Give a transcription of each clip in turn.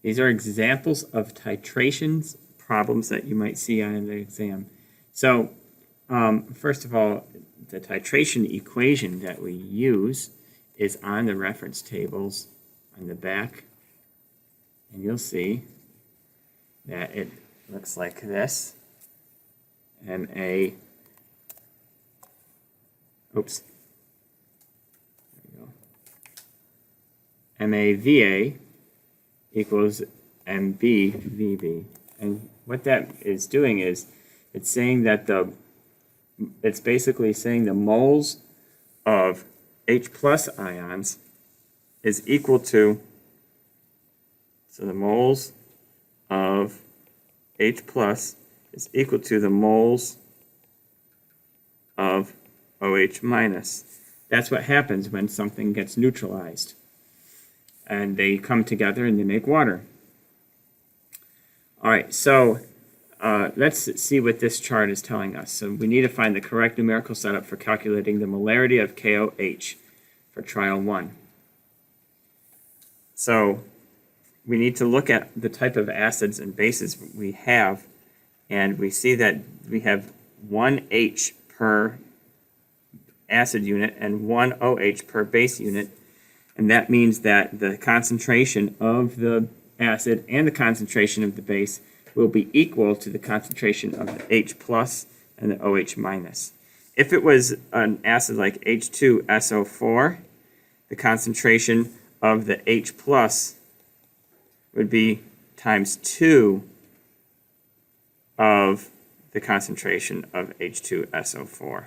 These are examples of titrations problems that you might see on an exam. So first of all, the titration equation that we use is on the reference tables on the back, and you'll see that it looks like this. MAVA equals MBVB. And what that is doing is it's saying that it's basically saying the moles of H plus ions is equal to, so the moles of H plus is equal to the moles of OH minus. That's what happens when something gets neutralized. And they come together and they make water. All right, so let's see what this chart is telling us. So we need to find the correct numerical setup for calculating the molarity of KOH for trial 1. So we need to look at the type of acids and bases we have, and we see that we have 1 H per acid unit and 1 OH per base unit, and that means that the concentration of the acid and the concentration of the base will be equal to the concentration of the H plus and the OH minus. If it was an acid like H2SO4, the concentration of the H plus would be times 2 of the concentration of H2SO4.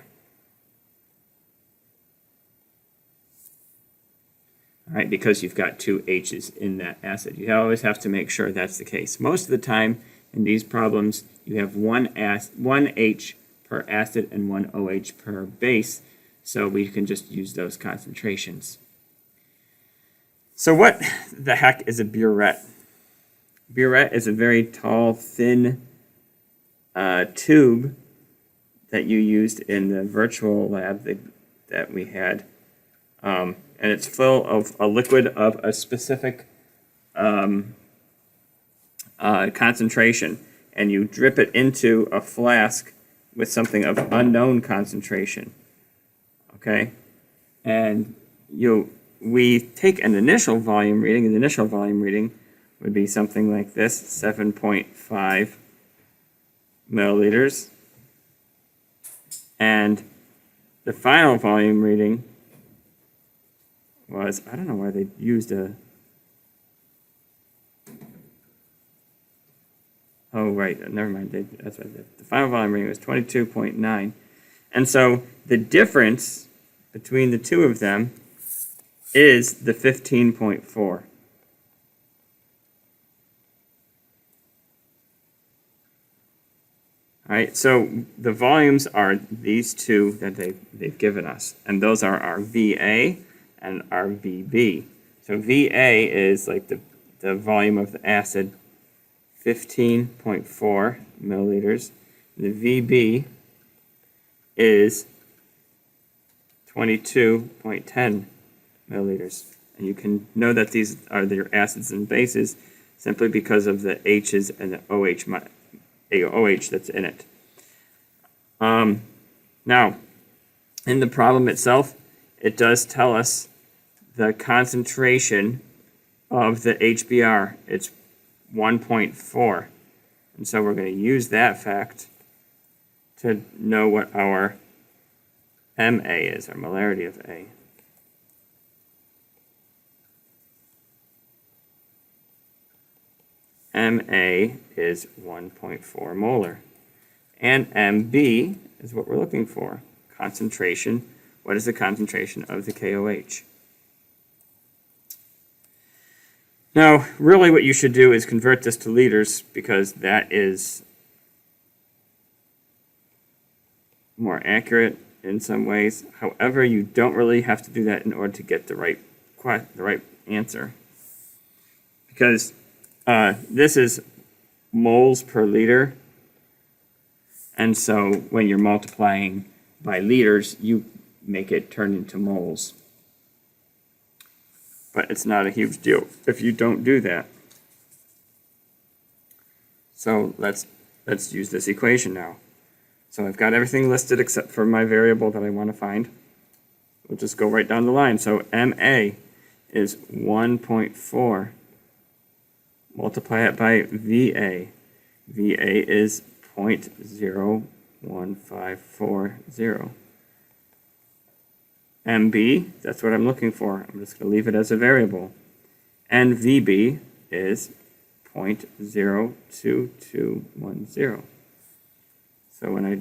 All right, because you've got 2 H's in that acid. You always have to make sure that's the case. Most of the time in these problems, you have 1 H per acid and 1 OH per base, so we can just use those concentrations. So what the heck is a burette? Burette is a very tall, thin tube that you used in the virtual lab that we had. And it's full of a liquid of a specific concentration, and you drip it into a flask with something of unknown concentration. Okay, and we take an initial volume reading, and the initial volume reading would be something like this, 7.5 milliliters, and the final volume reading was, I don't know why they used oh right, never mind, that's right, the final volume reading was 22.9, and so the difference between the two of them is the 15.4. All right, so the volumes are these two that they've given us, and those are our VA and our VB. So VA is like the volume of the acid, 15.4 milliliters. The VB is 22.10 milliliters. And you can know that these are your acids and bases simply because of the H's and the OH that's in it. Now, in the problem itself, it does tell us the concentration of the HBr. It's 1.4. And so we're going to use that fact to know what our MA is, our molarity of A. MA is 1.4 molar. And MB is what we're looking for. Concentration. What is the concentration of the KOH? Now, really what you should do is convert this to liters, because that is more accurate in some ways. However, you don't really have to do that in order to get the right answer, because this is moles per liter, and so when you're multiplying by liters, you make it turn into moles. But it's not a huge deal if you don't do that. So let's use this equation now. So I've got everything listed except for my variable that I want to find. We'll just go right down the line. So MA is 1.4. Multiply it by VA. VA is 0.01540. MB, that's what I'm looking for. I'm just going to leave it as a variable. And VB is 0.02210. So when I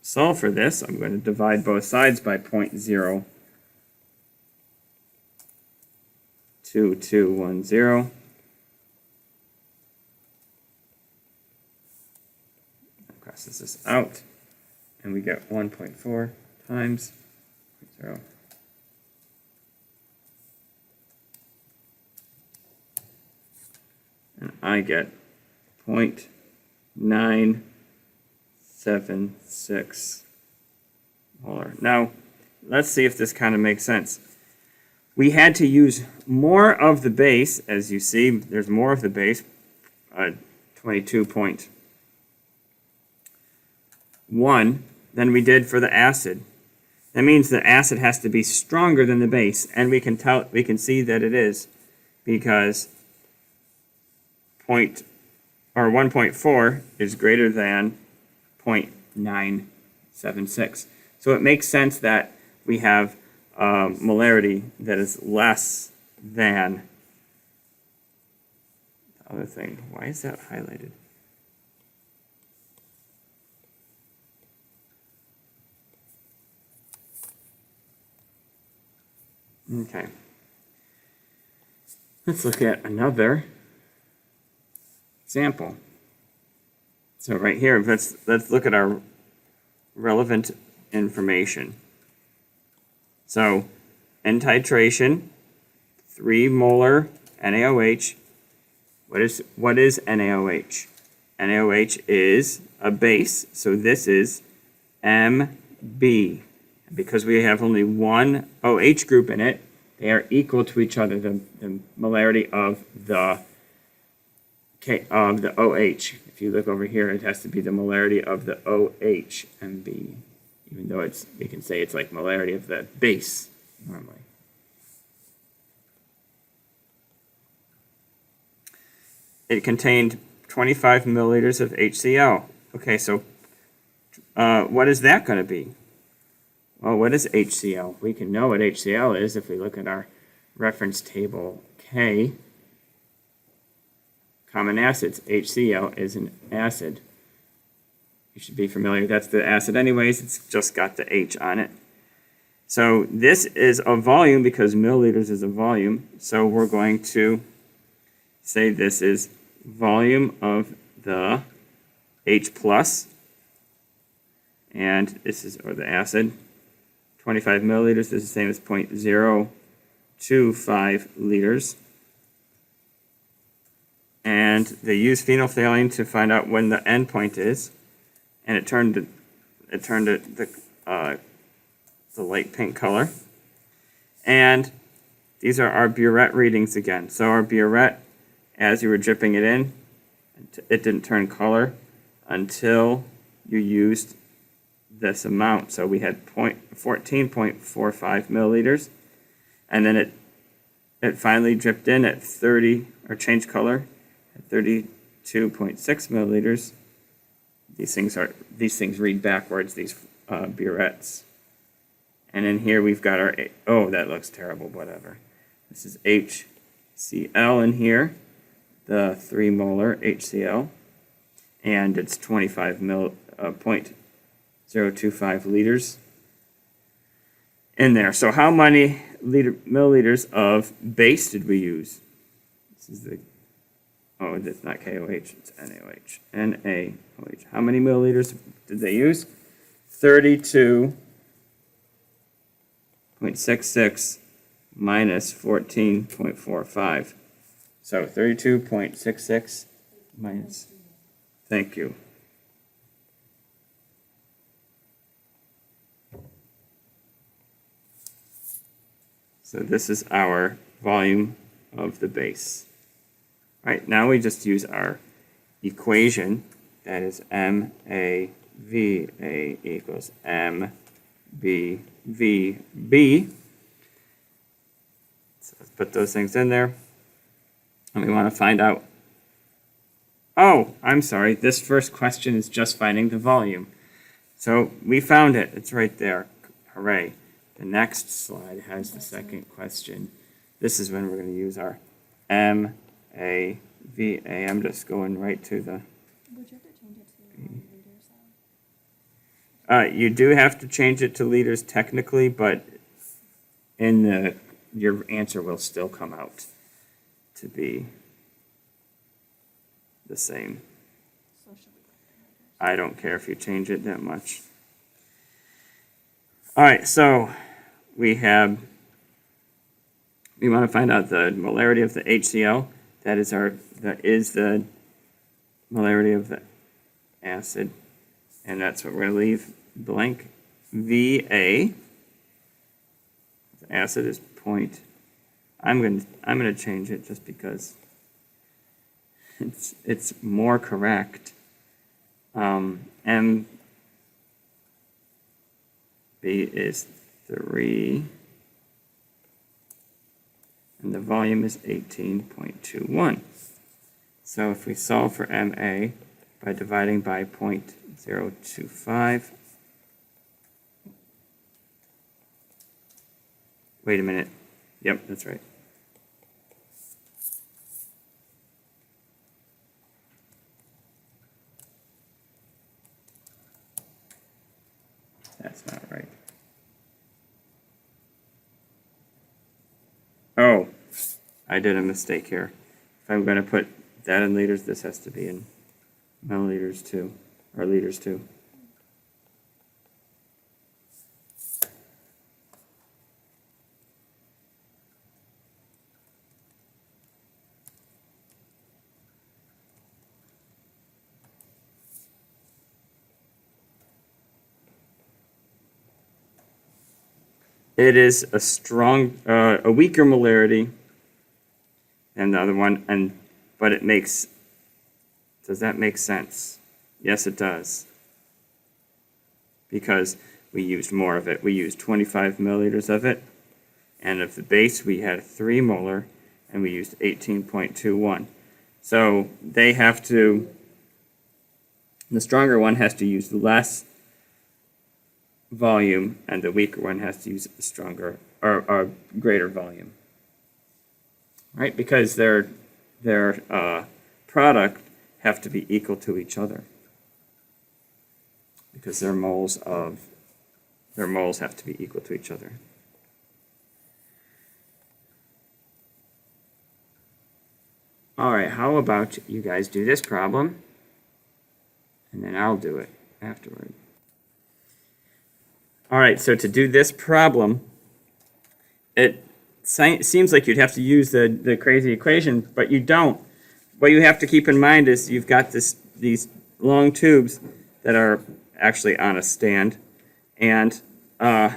solve for this, I'm going to divide both sides by 0.02210. Crosses this out, and we get 1.4 times 0. And I get 0.976 molar. Now, let's see if this kind of makes sense. We had to use more of the base, as you see, there's more of the base, 22.1 than we did for the acid. That means the acid has to be stronger than the base, and we can see that it is, because 1.4 is greater than 0.976. So it makes sense that we have molarity that is less than the other thing. Why is that highlighted? Okay. Let's look at another example. So right here, let's look at our relevant information. So in titration, 3 molar NaOH. What is NaOH? NaOH is a base, so this is Mb. Because we have only one OH group in it, they are equal to each other, the molarity of the OH. If you look over here, it has to be the molarity of the OH, Mb, even though we can say it's like molarity of the base normally. It contained 25 milliliters of HCl. Okay, so what is that going to be? Well, what is HCl? We can know what HCl is if we look at our reference table K. Common acids. HCl is an acid. You should be familiar. That's the acid anyways. It's just got the H on it. So this is a volume because milliliters is a volume. So we're going to say this is volume of the H plus. And this is, or the acid. 25 milliliters is the same as 0.025 liters. And they use phenolphthalein to find out when the end point is. And it turned the light pink color. And these are our burette readings again. So our burette, as you were dripping it in, it didn't turn color until you used this amount. So we had 14.45 milliliters, and then it finally dripped in at 30, or changed color at 32.6 milliliters. These things read backwards, these burettes. And in here we've got our, oh, that looks terrible, whatever. This is HCl in here, the 3 molar HCl, and it's 0.025 liters in there. So how many milliliters of base did we use? This is the, oh, that's not KOH, it's NaOH. NaOH. How many milliliters did they use? 32.66 minus 14.45. So 32.66 minus, thank you. So this is our volume of the base. All right, now we just use our equation, that is MAVA equals MBVB. So let's put those things in there. And we want to find out, oh, I'm sorry, this first question is just finding the volume. So we found it, it's right there, hooray. The next slide has the second question. This is when we're going to use our MAVA. I'm just going right to the... Would you have to change it to liters though? You do have to change it to liters technically, but your answer will still come out to be the same. So should we put liters? I don't care if you change it that much. All right, so we want to find out the molarity of the HCl. That is the molarity of the acid, and that's what we're going to leave blank. VA. The acid is point. I'm going to change it just because it's more correct. MB is 3, and the volume is 18.21. So if we solve for MA by dividing by 0.025, wait a minute, yep, that's right. That's not right. Oh, I did a mistake here. If I'm going to put that in liters, this has to be in milliliters too, or liters too. It is a weaker molarity than the other one, but it makes, does that make sense? Yes, it does. Because we used more of it. We used 25 milliliters of it, and of the base we had 3 molar, and we used 18.21. So they have to, the stronger one has to use less volume, and the weaker one has to use a stronger or greater volume, right? Because their product have to be equal to each other, because their moles have to be equal to each other. All right, how about you guys do this problem, and then I'll do it afterward. All right, so to do this problem, it seems like you'd have to use the crazy equation, but you don't. What you have to keep in mind is you've got these long tubes that are actually on a stand, and the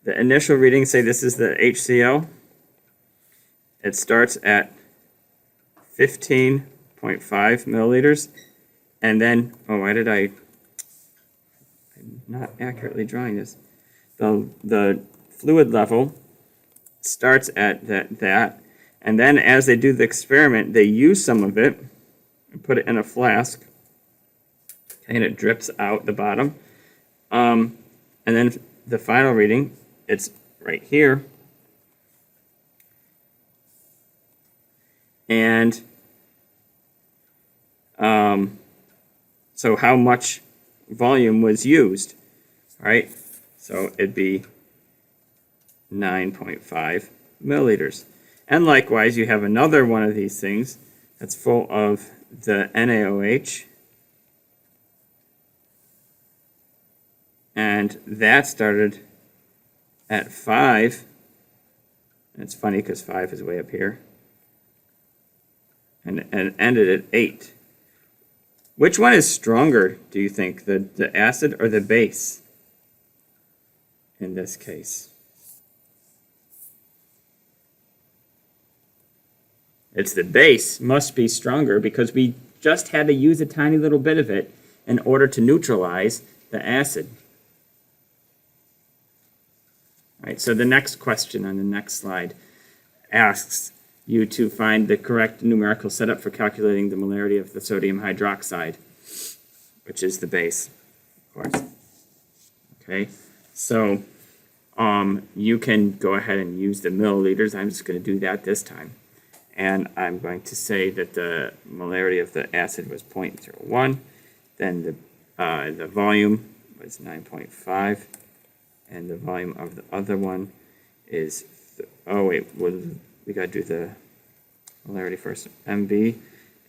initial reading, say this is the HCl. It starts at 15.5 milliliters, and then, oh, why did I'm not accurately drawing this. The fluid level starts at that, and then as they do the experiment, they use some of it and put it in a flask, and it drips out the bottom. And then the final reading, it's right here. And so how much volume was used, right? So it'd be 9.5 milliliters. And likewise, you have another one of these things that's full of the NaOH, and that started at 5. And it's funny because 5 is way up here, and ended at 8. Which one is stronger, do you think, the acid or the base in this case? It's the base must be stronger because we just had to use a tiny little bit of it in order to neutralize the acid. All right, so the next question on the next slide asks you to find the correct numerical setup for calculating the molarity of the sodium hydroxide, which is the base, of course. Okay, so you can go ahead and use the milliliters. I'm just going to do that this time. And I'm going to say that the molarity of the acid was 0.01. Then the volume was 9.5. And the volume of the other one is, we got to do the molarity first, MB.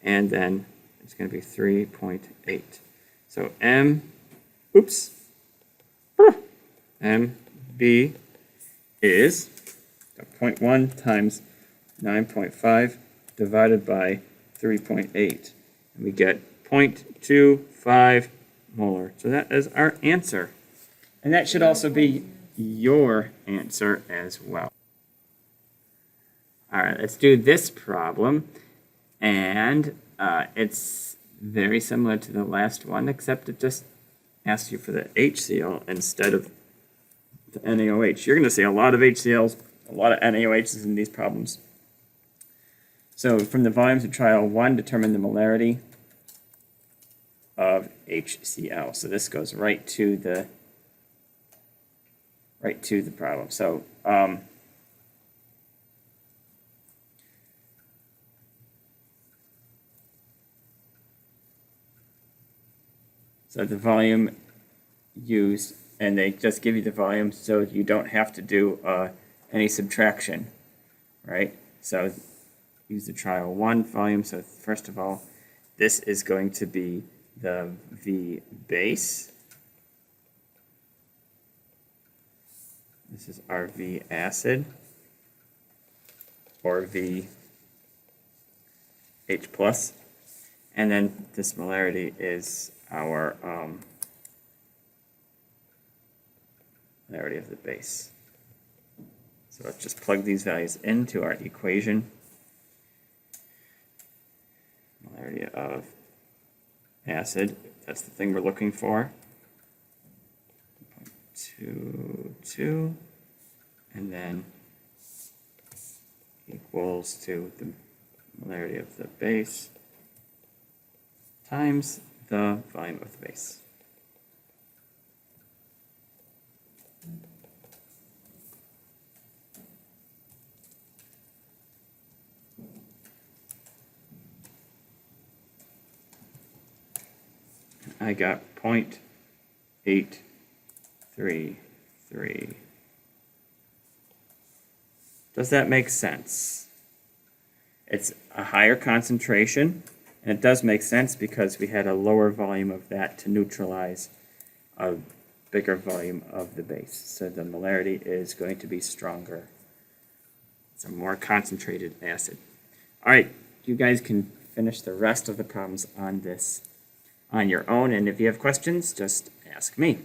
And then it's going to be 3.8. So MB is 0.1 times 9.5 divided by 3.8. And we get 0.25 molar. So that is our answer. And that should also be your answer as well. All right, let's do this problem. And it's very similar to the last one, except it just asks you for the HCl instead of the NaOH. You're going to see a lot of HCl's, a lot of NaOH's in these problems. So from the volumes of trial 1, determine the molarity of HCl. So this goes right to the problem. So so the volume used, and they just give you the volume so you don't have to do any subtraction, right? So use the trial 1 volume. So first of all, this is going to be the V base. This is our V acid, or V H plus. And then this molarity is our molarity of the base. So let's just plug these values into our equation. Molarity of acid, that's the thing we're looking for. 0.22, and then equals to the molarity of the base times the volume of the base. I got 0.833. Does that make sense? It's a higher concentration, and it does make sense because we had a lower volume of that to neutralize a bigger volume of the base. So the molarity is going to be stronger. It's a more concentrated acid. All right, you guys can finish the rest of the problems on this on your own, and if you have questions, just ask me.